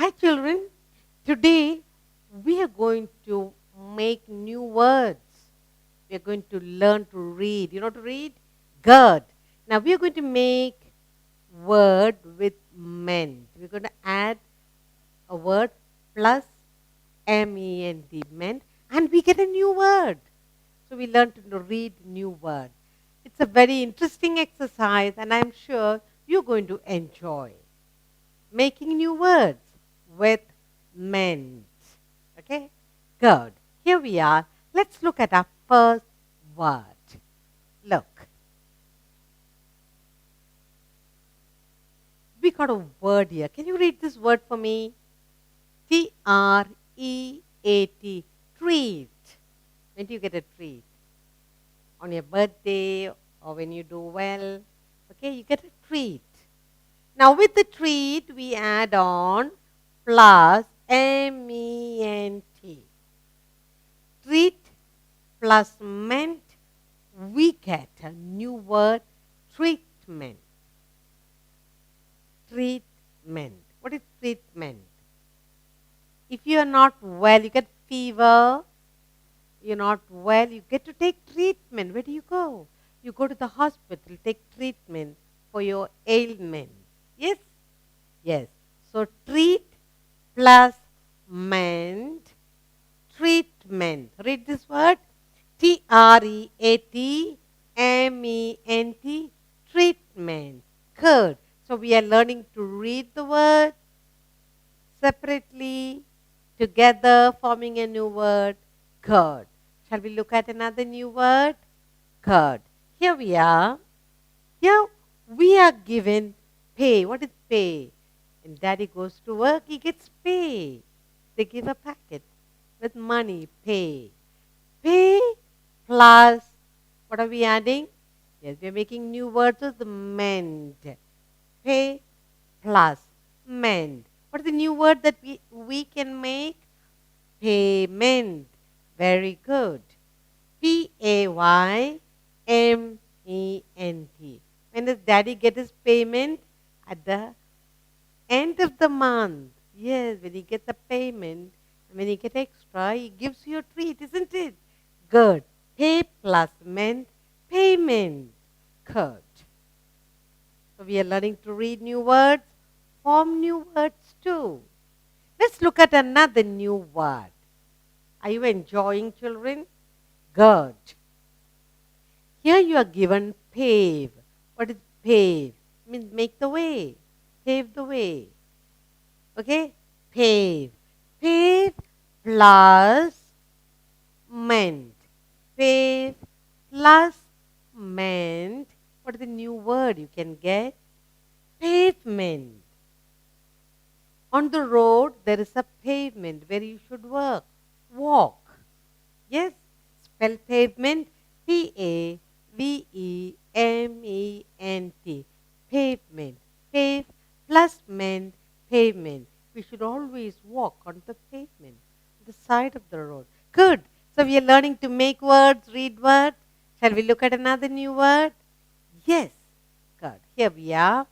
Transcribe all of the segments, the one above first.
Hi, children. Today we are going to make new words. We are going to learn to read. You know to read? Good. Now we are going to make word with MENT. We're going to add a word plus MENT, MENT, and we get a new word. So we learn to read new word. It's a very interesting exercise, and I'm sure you're going to enjoy making new words with MENT. Okay? Good. Here we are. Let's look at our first word. Look. We got a word here. Can you read this word for me? Treat. Treat. When do you get a treat? On your birthday or when you do well. Okay, you get a treat. Now with the treat, we add on plus MENT. Treat plus ment, we get a new word, treatment. Treatment. What is treatment? If you are not well, you get fever, you're not well, you get to take treatment. Where do you go? You go to the hospital, take treatment for your ailment. Yes? Yes. So treat plus ment, treatment. Read this word. Treatment. Treatment. Good. So we are learning to read the word separately, together, forming a new word. Good. Shall we look at another new word? Good. Here we are. Here we are given pay. What is pay? When daddy goes to work, he gets pay. They give a packet with money, pay. Pay plus, what are we adding? Yes, we are making new words of the MENT. Pay plus MENT. What is the new word that we can make? Payment. Very good. PAYMENT. When does daddy get his payment? At the end of the month. Yes, when he gets the payment, when he gets extra, he gives you a treat, isn't it? Good. Pay plus ment, payment. Good. So we are learning to read new words, form new words too. Let's look at another new word. Are you enjoying, children? Good. Here you are given pave. What is pave? It means make the way. Pave the way. Okay? Pave. Pave plus ment. Pave plus ment. What is the new word you can get? Pavement. On the road, there is a pavement where you should walk. Yes? Spell pavement. Pavement. Pavement. Pave plus ment. Pavement. We should always walk on the pavement, the side of the road. Good. So we are learning to make words, read words. Shall we look at another new word? Yes. Good. Here we are.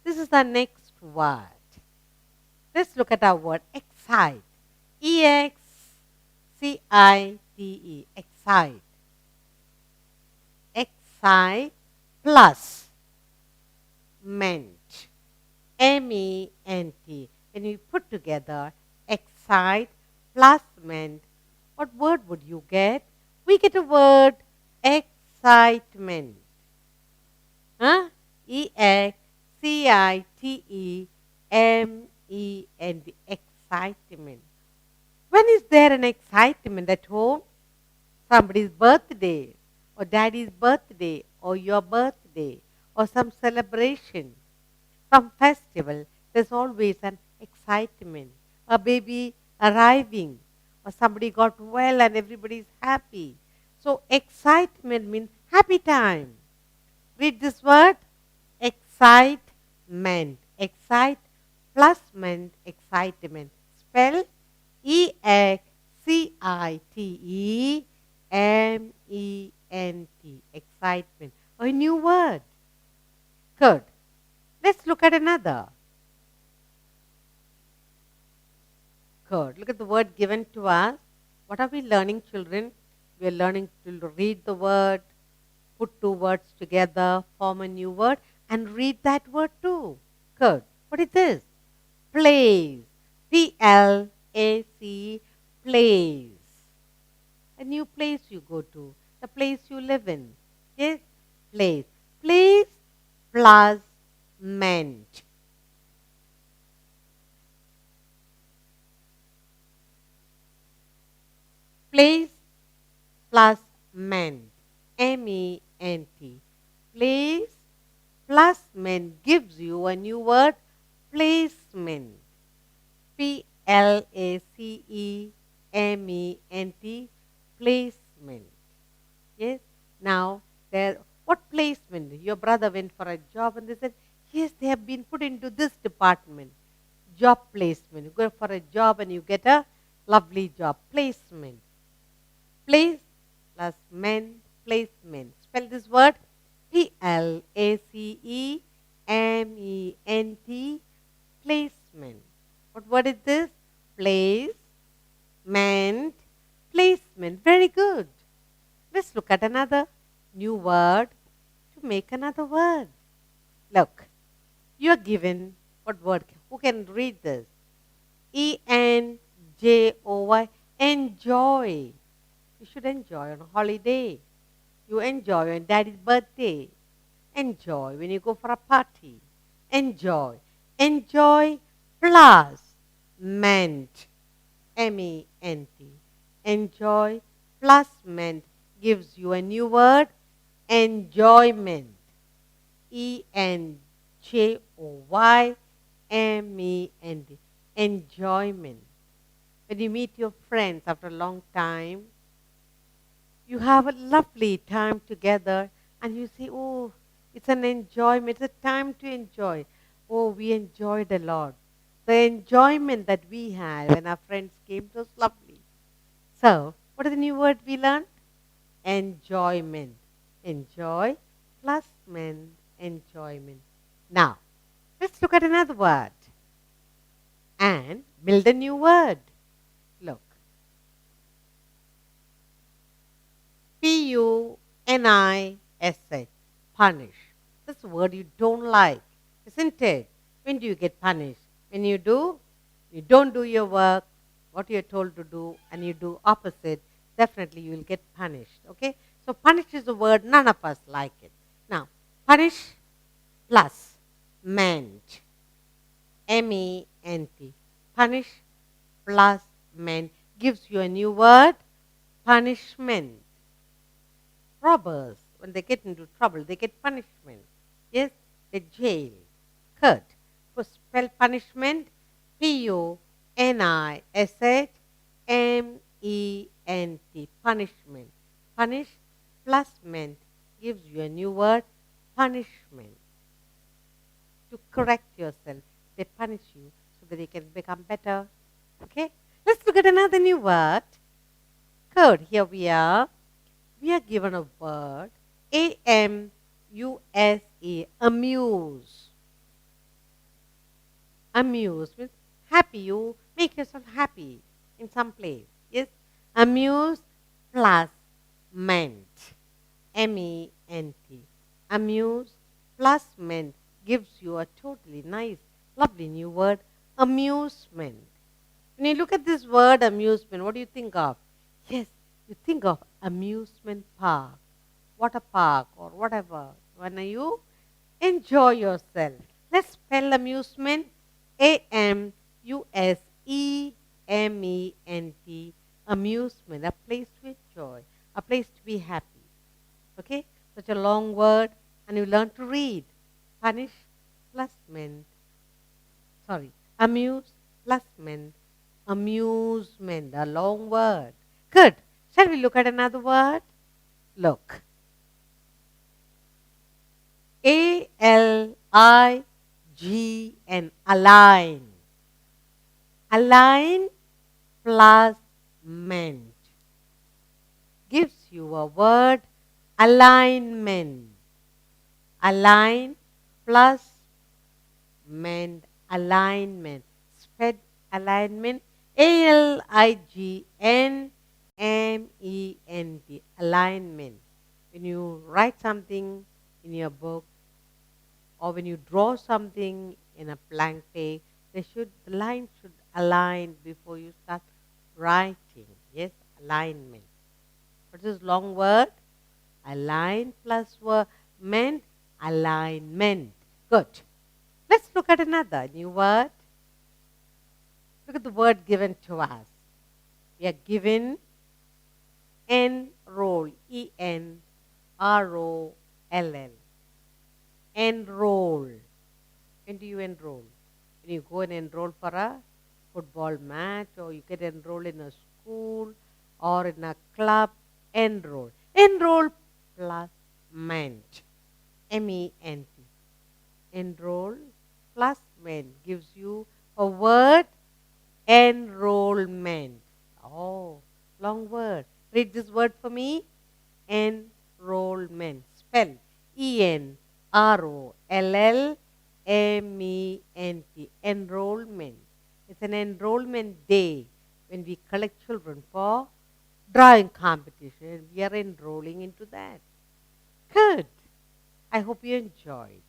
This is our next word. Let's look at our word excite. EXCITE. Excite. Excite plus ment. MENT. When we put together excite plus ment, what word would you get? We get a word excitement. Huh? EXCITEMENT. Excitement. When is there an excitement at home? Somebody's birthday, or daddy's birthday, or your birthday, or some celebration, some festival. There's always an excitement. A baby arriving, or somebody got well and everybody's happy. So excitement means happy time. Read this word. Excitement. Excite plus ment, excitement. Spell EXCITEMENT. Excitement. A new word. Good. Let's look at another. Good. Look at the word given to us. What are we learning, children? We are learning to read the word, put two words together, form a new word, and read that word too. Good. What is this? Place. Place. Place. A new place you go to. The place you live in. Yes? Place. Place plus meant. Place plus meant. MENT. Place plus meant gives you a new word, placement. PLACEMENT. Placement. Yes. Now, there. What placement? Your brother went for a job and they said, yes, they have been put into this department. Job placement. You go for a job and you get a lovely job. Placement. Place plus men, placement. Spell this word PLACEMENT, placement. What word is this? Place, meant, placement. Very good. Let's look at another new word to make another word. Look, you are given what word? Who can read this? ENJOY, enjoy. You should enjoy on a holiday. You enjoy on daddy's birthday. Enjoy when you go for a party. Enjoy. Enjoy plus meant. MENT. Enjoy plus meant gives you a new word, enjoyment. ENJOYMENT. Enjoyment. When you meet your friends after a long time, you have a lovely time together and you say, oh, it's an enjoyment, it's a time to enjoy. Oh, we enjoyed a lot. The enjoyment that we had when our friends came was lovely. So, what is the new word we learned? Enjoyment. Enjoy plus ment, enjoyment. Now, let's look at another word and build a new word. Look. PUNISH. Punish. That's a word you don't like, isn't it? When do you get punished? When you don't do your work, what you're told to do, and you do opposite, definitely you will get punished. Okay? So punish is a word, none of us like it. Now, punish plus meant. MENT. Punish plus meant gives you a new word, punishment. Robbers, when they get into trouble, they get punishment. Yes, they jail. Cut. For spell punishment, PUNISHMENT. Punishment. Punish plus ment gives you a new word, punishment. To correct yourself, they punish you so that you can become better. Okay? Let's look at another new word. Good. Here we are. We are given a word, AMUSE, amuse. Amuse means happy. You make yourself happy in some place. Yes? Amuse plus ment. MENT. Amuse plus ment gives you a totally nice, lovely new word, amusement. When you look at this word amusement, what do you think of? Yes, you think of amusement park, water park, or whatever. When you enjoy yourself. Let's spell amusement. AMUSEMENT. Amusement, a place to enjoy, a place to be happy. Okay? Such a long word, and you learn to read. Punish plus ment. Sorry, amuse plus ment. Amusement, a long word. Good. Shall we look at another word? Look. ALIGN, align. Align plus ment gives you a word, alignment. Align plus ment, alignment. Spell alignment, ALIGNMENT, alignment. When you write something in your book or when you draw something in a blank page, the line should align before you start writing. Yes, alignment. What is this long word? Align plus word meant alignment. Good. Let's look at another new word. Look at the word given to us. We are given enroll, ENROLL. Enroll. When do you enroll? When you go and enroll for a football match, or you get enrolled in a school or in a club, enroll. Enroll plus MENT. MENT. Enroll plus MENT gives you a word enrollment. Oh, long word. Read this word for me. Enrollment. Spell ENROLLMENT. Enrollment. It's an enrollment day when we collect children for drawing competition. We are enrolling into that. Good. I hope you enjoyed.